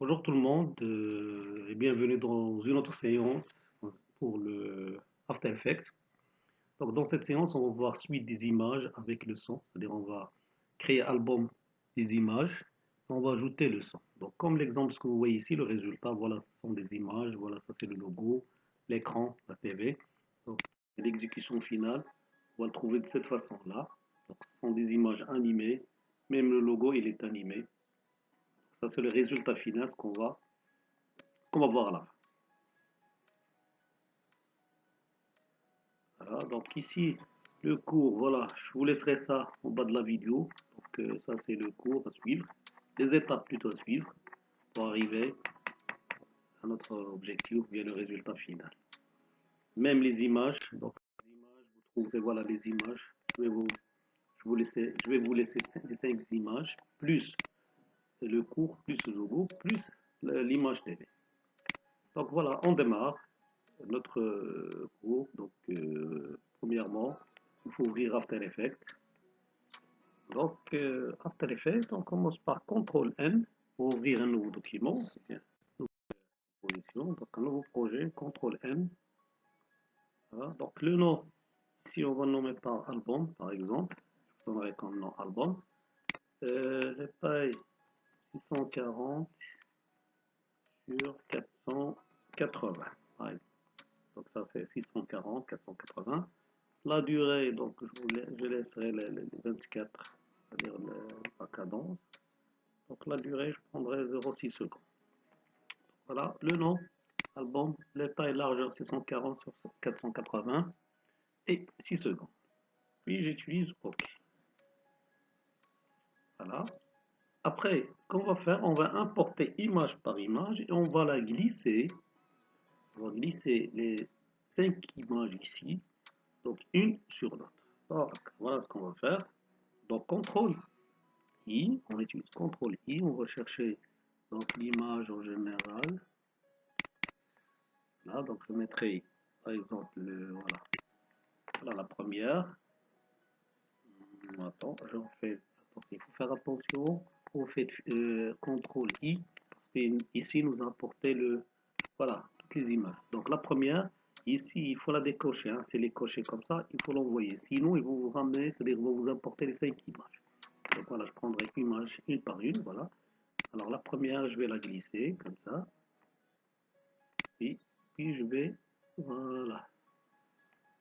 Bonjour tout le monde et bienvenue dans une autre séance pour le After Effects. Donc dans cette séance, on va voir suite des images avec le son, c'est-à-dire on va créer album des images, on va ajouter le son. Donc comme l'exemple ce que vous voyez ici, le résultat, voilà, ce sont des images, voilà, ça c'est le logo, l'écran, la TV. Donc l'exécution finale, on va le trouver de cette façon-là. Donc ce sont des images animées, même le logo il est animé. Ça c'est le résultat final qu'on va voir là. Voilà, donc ici, le cours, voilà, je vous laisserai ça en bas de la vidéo. Donc ça, c'est le cours à suivre, les étapes plutôt à suivre pour arriver à notre objectif, bien le résultat final. Même les images, donc les images, vous trouverez, voilà les images. Je vais vous laisser les 5 images, plus le cours, plus le logo, plus l'image TV. Donc voilà, on démarre notre cours. Donc premièrement, il faut ouvrir After Effects. Donc After Effects, on commence par CTRL N pour ouvrir un nouveau document. Bien, composition, donc un nouveau projet, CTRL N. Voilà. Donc le nom, si on va nommer par album, par exemple, je donnerai comme nom album. Les tailles 640 sur 480. Ouais. Donc ça c'est 640, 480. La durée, donc je laisserai les 24, c'est-à-dire la cadence. Donc la durée, je prendrai 0,6 secondes. Voilà, le nom, album, la taille largeur 640 sur 480 et 6 secondes. Puis j'utilise OK. Voilà. Après, ce qu'on va faire, on va importer image par image et on va la glisser. On va glisser les 5 images ici, donc une sur l'autre. Donc, voilà ce qu'on va faire. Donc, CTRL I, on utilise CTRL I, on va chercher donc l'image en général. Là, donc je mettrai par exemple voilà la première. Attends, j'en fais. Attends, il faut faire attention. Vous faites CTRL I parce qu'ici nous importer voilà toutes les images. Donc la première, ici il faut la décocher. Hein, c'est les cocher comme ça, il faut l'envoyer. Sinon ils vont vous ramener, c'est-à-dire ils vont vous importer les 5 images. Donc voilà, je prendrai image une par une. Voilà. Alors la première, je vais la glisser comme ça. Puis je vais voilà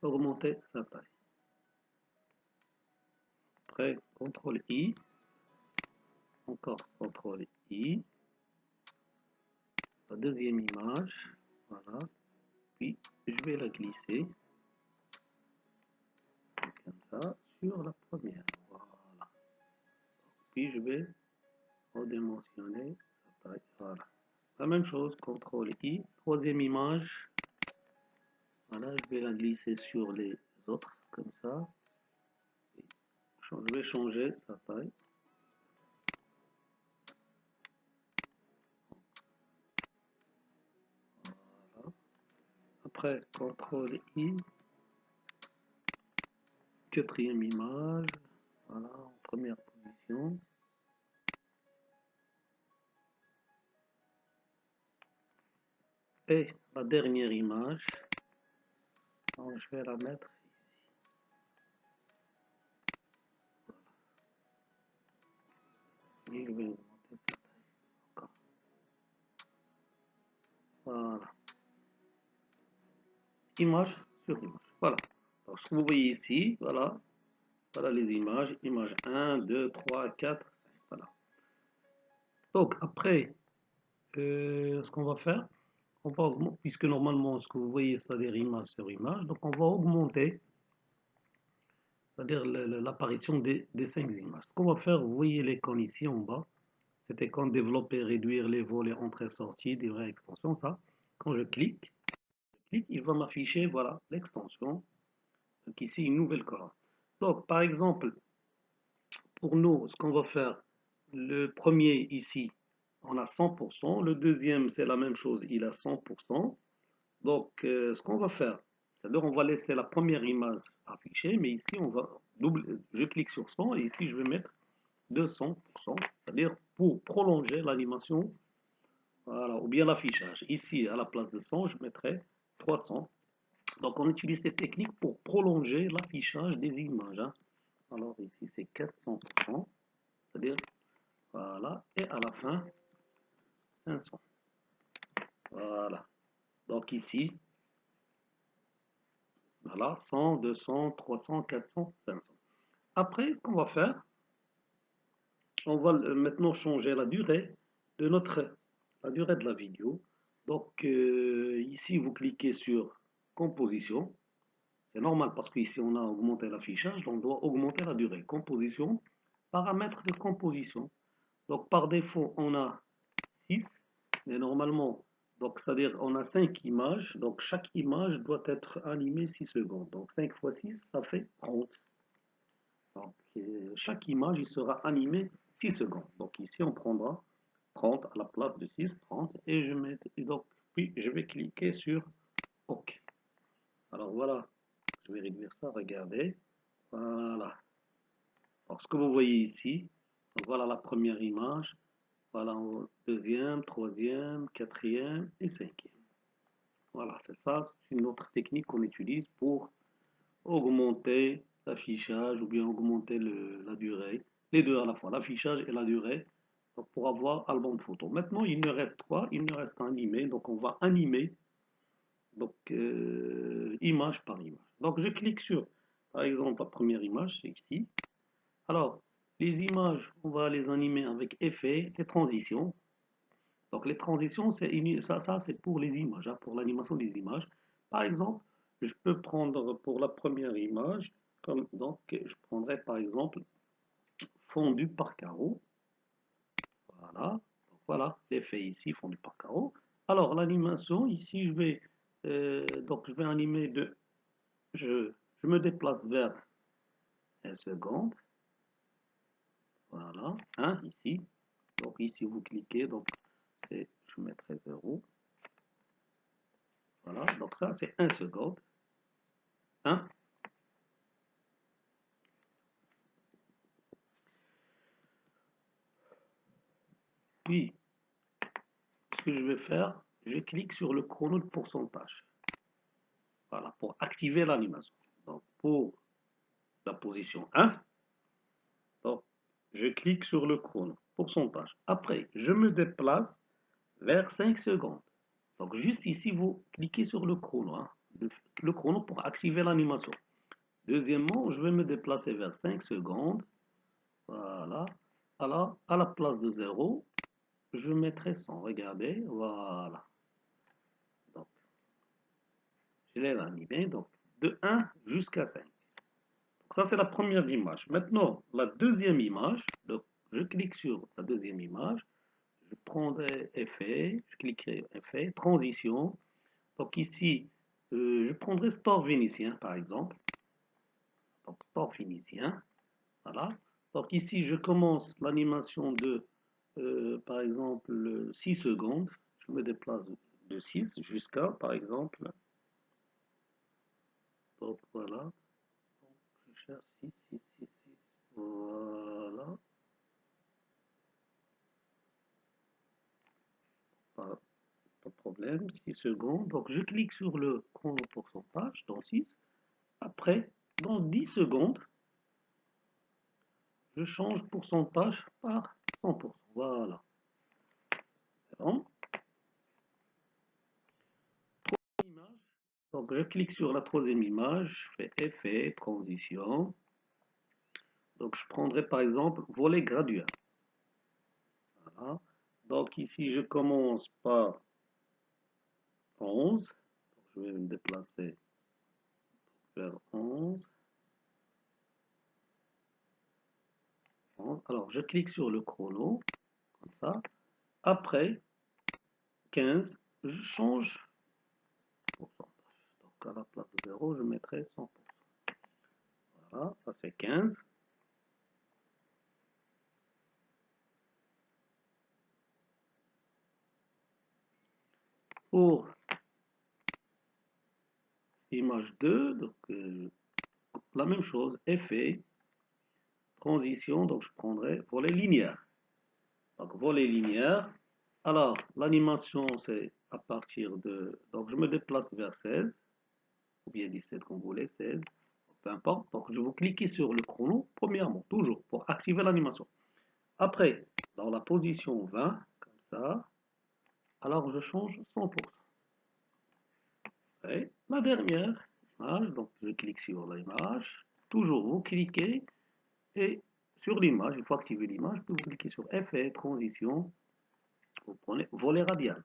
augmenter sa taille. Après, CTRL I, encore CTRL I, la deuxième image, voilà, puis je vais la glisser, comme ça, sur la première, voilà, puis je vais redimensionner sa taille, voilà. La même chose, CTRL I, troisième image, voilà, je vais la glisser sur les autres, comme ça, je vais changer sa taille. Après, CTRL I, quatrième image, voilà, en première position. Et la dernière image, donc je vais la mettre ici. Et je vais augmenter cette taille. Voilà. Image sur image. Voilà. Donc, ce que vous voyez ici, voilà. Voilà les images. Image 1, 2, 3, 4. Voilà. Donc, après, ce qu'on va faire, on va augmenter, puisque normalement, ce que vous voyez, c'est-à-dire image sur image, donc on va augmenter, c'est-à-dire l'apparition des 5 images. Ce qu'on va faire, vous voyez l'icône ici en bas, cet icône développer, réduire les volets entrée-sortie, des vraies extensions, ça. Quand je clique, il va m'afficher, voilà, l'extension. Donc ici, une nouvelle colonne. Donc, par exemple, pour nous, ce qu'on va faire, le premier ici, on a 100%. Le deuxième, c'est la même chose, il a 100%. Donc, ce qu'on va faire, c'est-à-dire on va laisser la première image affichée, mais ici, on va je clique sur 100 et ici, je vais mettre 200%, c'est-à-dire pour prolonger l'animation Voilà, ou bien l'affichage. Ici, à la place de 100, je mettrai 300. Donc, on utilise cette technique pour prolonger l'affichage des images, hein. Alors, ici, c'est 400%, c'est-à-dire, voilà, et à la fin, 500. Voilà. Donc, ici, voilà, 100, 200, 300, 400, 500. Après, ce qu'on va faire, on va maintenant changer la durée de la vidéo. Donc, ici, vous cliquez sur composition. C'est normal parce qu'ici, on a augmenté l'affichage, donc on doit augmenter la durée. Composition, paramètres de composition. Donc, par défaut, on a 6, mais normalement, donc c'est-à-dire on a 5 images, donc chaque image doit être animée 6 secondes. Donc 5 fois 6, ça fait 30. Donc chaque image, il sera animé 6 secondes. Donc ici, on prendra 30 à la place de 6, 30, et puis je vais cliquer sur OK. Alors voilà, je vais réduire ça, regardez. Voilà. Alors ce que vous voyez ici, donc voilà la première image. Voilà, deuxième, troisième, quatrième et cinquième. Voilà, c'est ça, c'est une autre technique qu'on utilise pour augmenter l'affichage ou bien augmenter la durée. Les deux à la fois, l'affichage et la durée, donc pour avoir album photo. Maintenant, il me reste quoi? Il me reste à animer, donc on va animer donc, image par image. Donc je clique sur, par exemple, la première image, c'est ici. Alors, les images, on va les animer avec effet et transition. Donc les transitions, ça c'est pour les images, hein, pour l'animation des images. Par exemple, je peux prendre pour la première image, donc je prendrai par exemple fondu par carreau. Voilà, donc voilà l'effet ici fondu par carreau. Alors l'animation ici, je vais animer je me déplace vers 1 seconde. Voilà, hein, ici. Donc ici vous cliquez, donc je mettrai 0. Voilà, donc ça c'est 1 seconde. Hein. Puis, ce que je vais faire, je clique sur le chrono de pourcentage. Voilà, pour activer l'animation. Donc, pour la position 1, donc, je clique sur le chrono, pourcentage. Après, je me déplace vers 5 secondes. Donc, juste ici, vous cliquez sur le chrono, hein, le chrono pour activer l'animation. Deuxièmement, je vais me déplacer vers 5 secondes. Voilà. Alors, à la place de 0, je mettrai 100. Regardez, voilà. Donc, je l'ai animé, donc de 1 jusqu'à 5. Donc ça, c'est la première image. Maintenant, la deuxième image, donc je clique sur la deuxième image, je prendrai effet, je cliquerai effet, transition. Donc ici, je prendrai store vénitien, par exemple. Donc store vénitien, voilà. Donc ici, je commence l'animation de, par exemple, 6 secondes. Je me déplace de 6 jusqu'à, par exemple, donc voilà. Je cherche 6, 6, 6, 6. Voilà. Pas, pas de problème. 6 secondes. Donc, je clique sur le chrono pourcentage dans 6. Après, dans 10 secondes, je change pourcentage par 100%. Voilà. Bon. Image. Donc, je clique sur la troisième image. Je fais effet, transition. Donc, je prendrai par exemple volet graduel. Voilà. Donc, ici, je commence par 11. Je vais me déplacer vers 11. Alors, je clique sur le chrono, comme ça. Après 15, je change pourcentage. Donc, à la place de 0, je mettrai 100%. Voilà, ça c'est 15. Pour image 2, donc la même chose, effet, transition, donc je prendrai volet linéaire. Donc, volet linéaire, Alors, l'animation, c'est à partir de... Donc, je me déplace vers 16, ou bien 17, comme vous voulez, 16, peu importe. Donc, je vais cliquer sur le chrono, premièrement, toujours, pour activer l'animation. Après, dans la position 20, comme ça, alors je change 100%. Et la dernière image, donc je clique sur l'image, toujours vous cliquez, et sur l'image, il faut activer l'image, puis vous cliquez sur Effet, Transition, vous prenez volet radial.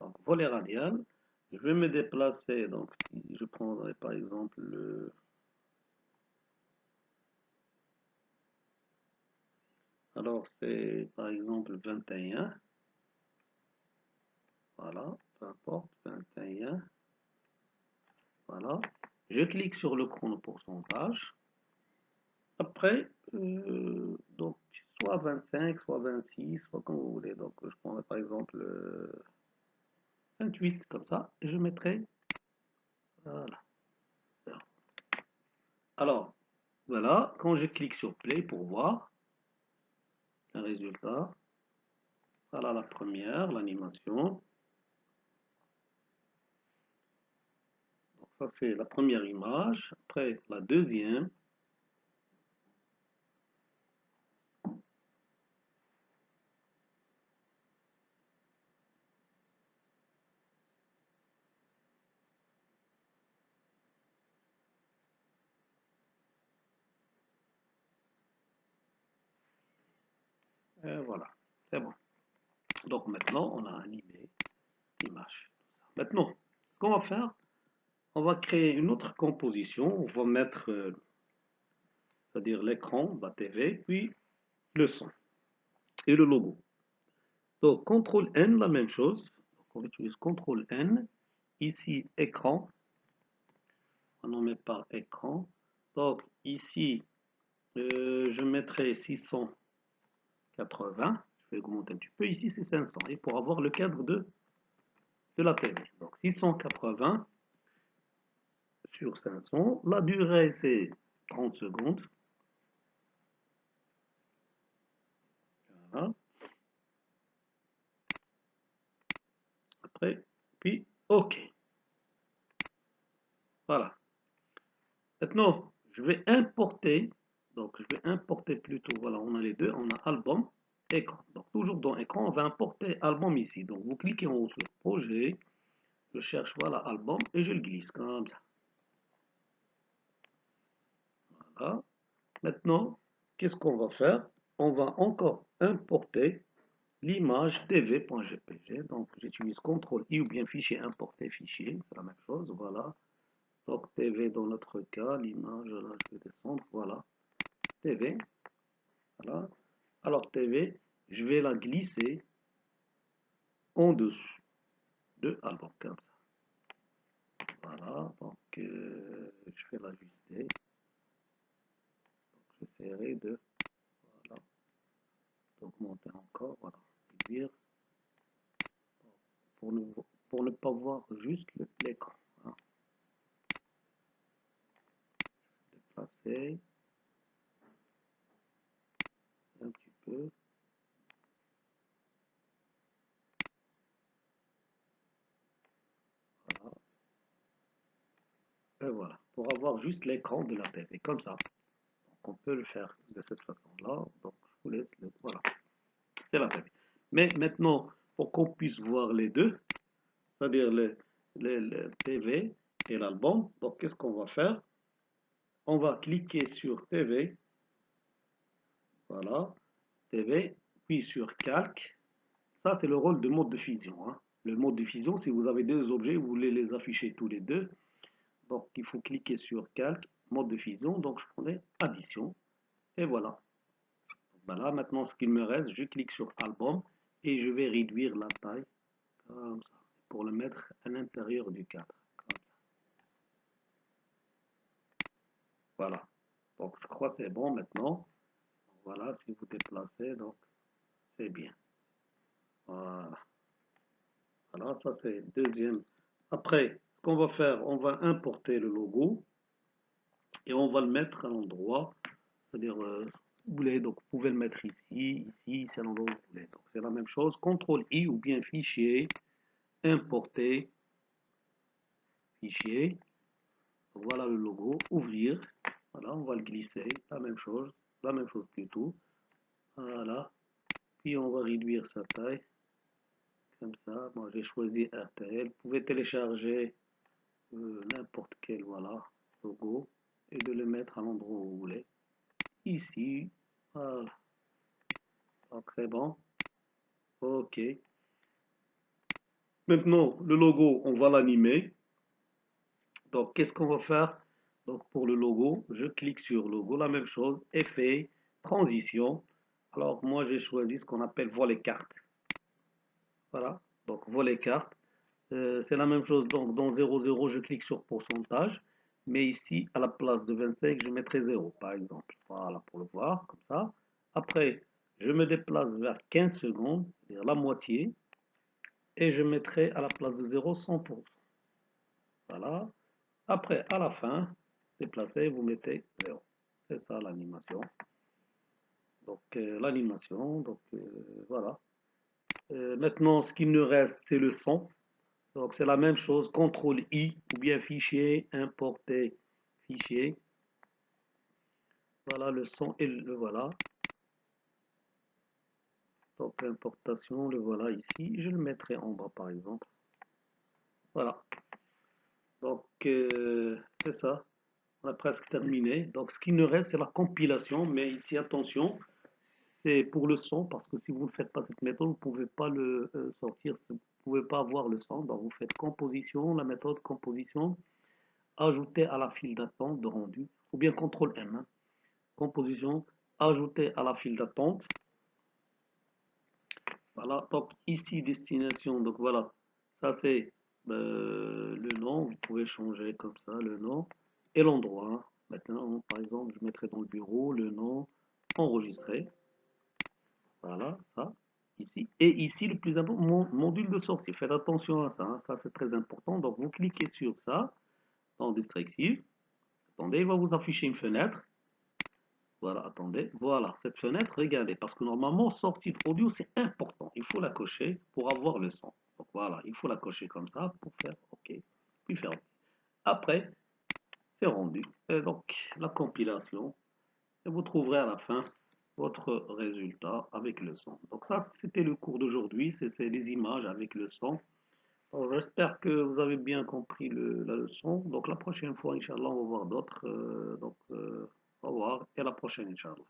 Donc, volet radial, je vais me déplacer, donc si je prendrai par exemple le... Alors c'est par exemple 21, voilà, peu importe, 21, voilà. Je clique sur le chrono pourcentage. Après, donc soit 25, soit 26, soit comme vous voulez. Donc je prendrai par exemple 28 comme ça, et je mettrai, voilà. Alors, voilà, quand je clique sur Play pour voir un résultat, voilà la première, l'animation. Donc ça c'est la première image. Après la deuxième. Et voilà, c'est bon. Donc maintenant on a animé l'image. Maintenant, ce qu'on va faire, on va créer une autre composition. On va mettre, c'est-à-dire l'écran, la TV, puis le son et le logo. Donc, CTRL N, la même chose. Donc, on utilise CTRL N. Ici, écran. On en met par écran. Donc, ici, je mettrai 680. Je vais augmenter un petit peu. Ici, c'est 500. Et pour avoir le cadre de la TV. Donc, 680 sur 500. La durée, c'est 30 secondes. Voilà. Après, puis OK. Voilà. Maintenant, je vais importer. Donc, je vais importer plutôt. Voilà, on a les deux. On a album, écran. Donc, toujours dans écran, on va importer album ici. Donc, vous cliquez en haut sur projet. Je cherche, voilà, album et je le glisse comme ça. Voilà. Maintenant, qu'est-ce qu'on va faire? On va encore importer l'image tv.jpg. Donc, j'utilise CTRL-I ou bien fichier importer fichier. C'est la même chose. Voilà. Donc, TV dans notre cas, l'image, là, je vais descendre. Voilà. TV. Voilà. Alors, TV, je vais la glisser en dessous de album comme ça. Voilà. Donc, je vais l'ajuster. J'essaierai de, voilà, d'augmenter encore. Voilà. Réduire. Pour ne pas voir juste l'écran. Hein. Déplacer un petit peu. Voilà. Et voilà. Pour avoir juste l'écran de la TV. Comme ça. Donc, on peut le faire de cette façon-là. Donc, je vous laisse le. Voilà. C'est la TV. Mais maintenant, pour qu'on puisse voir les deux, c'est-à-dire le TV et l'album, donc qu'est-ce qu'on va faire? On va cliquer sur TV. Voilà. TV. Puis sur calque. Ça, c'est le rôle de mode de fusion. Hein. Le mode de fusion, si vous avez deux objets, vous voulez les afficher tous les deux. Donc, il faut cliquer sur calque, mode de fusion. Donc, je prenais addition. Et voilà. Voilà, maintenant, ce qu'il me reste, je clique sur album et je vais réduire la taille comme ça pour le mettre à l'intérieur du cadre. Comme ça. Voilà. Donc, je crois que c'est bon maintenant. Voilà, si vous déplacez, donc, c'est bien. Voilà. Voilà, ça c'est deuxième. Après, ce qu'on va faire, on va importer le logo et on va le mettre à l'endroit, c'est-à-dire vous voulez. Donc, vous pouvez le mettre ici, ici, c'est l'endroit où vous voulez. Donc, c'est la même chose. CTRL-I ou bien fichier, importer, fichier. Donc, voilà le logo, ouvrir. Voilà, on va le glisser, la même chose plutôt. Voilà. Puis, on va réduire sa taille. Comme ça. Moi, j'ai choisi RTL. Vous pouvez télécharger n'importe quel, voilà, logo et de le mettre à l'endroit où vous voulez. Ici, voilà. Donc c'est bon. Ok. Maintenant, le logo, on va l'animer. Donc, qu'est-ce qu'on va faire? Donc, pour le logo, je clique sur logo, la même chose, effet, transition. Alors, moi, j'ai choisi ce qu'on appelle volet carte. Voilà. Donc, volet carte. C'est la même chose. Donc, dans 00, je clique sur pourcentage. Mais ici, à la place de 25, je mettrai 0, par exemple. Voilà, pour le voir, comme ça. Après, je me déplace vers 15 secondes, c'est-à-dire la moitié. Et je mettrai à la place de 0, 100%. Voilà. Après, à la fin, déplacez, vous mettez 0. C'est ça l'animation. Donc, l'animation, donc voilà. Maintenant, ce qu'il nous reste, c'est le son. Donc, c'est la même chose, CTRL-I, ou bien fichier, importer, fichier. Voilà le son et le voilà. Donc, importation, le voilà ici. Je le mettrai en bas, par exemple. Voilà. Donc, c'est ça. On a presque terminé. Donc, ce qui nous reste, c'est la compilation. Mais ici, attention, c'est pour le son, parce que si vous ne faites pas cette méthode, vous ne pouvez pas le sortir, vous ne pouvez pas avoir le son. Donc, vous faites composition, la méthode composition, ajouter à la file d'attente de rendu, ou bien CTRL M. Hein. Composition, ajouter à la file d'attente. Voilà, donc ici, destination, donc voilà, ça c'est le nom, vous pouvez changer comme ça le nom et l'endroit. Hein. Maintenant, par exemple, je mettrai dans le bureau le nom enregistré. Voilà, ça, ici. Et ici, le plus important, mon module de sortie. Faites attention à ça, hein. Ça c'est très important. Donc, vous cliquez sur ça, dans Distractive. Attendez, il va vous afficher une fenêtre. Voilà, attendez. Voilà, cette fenêtre, regardez, parce que normalement, sortie audio, c'est important. Il faut la cocher pour avoir le son. Donc voilà, il faut la cocher comme ça pour faire OK. Puis faire OK. Après, c'est rendu. Et donc, la compilation. Et vous trouverez à la fin votre résultat avec le son. Donc ça, c'était le cours d'aujourd'hui. C'est les images avec le son. J'espère que vous avez bien compris la leçon. Donc la prochaine fois, Inch'Allah, on va voir d'autres. Au revoir et à la prochaine, Inch'Allah.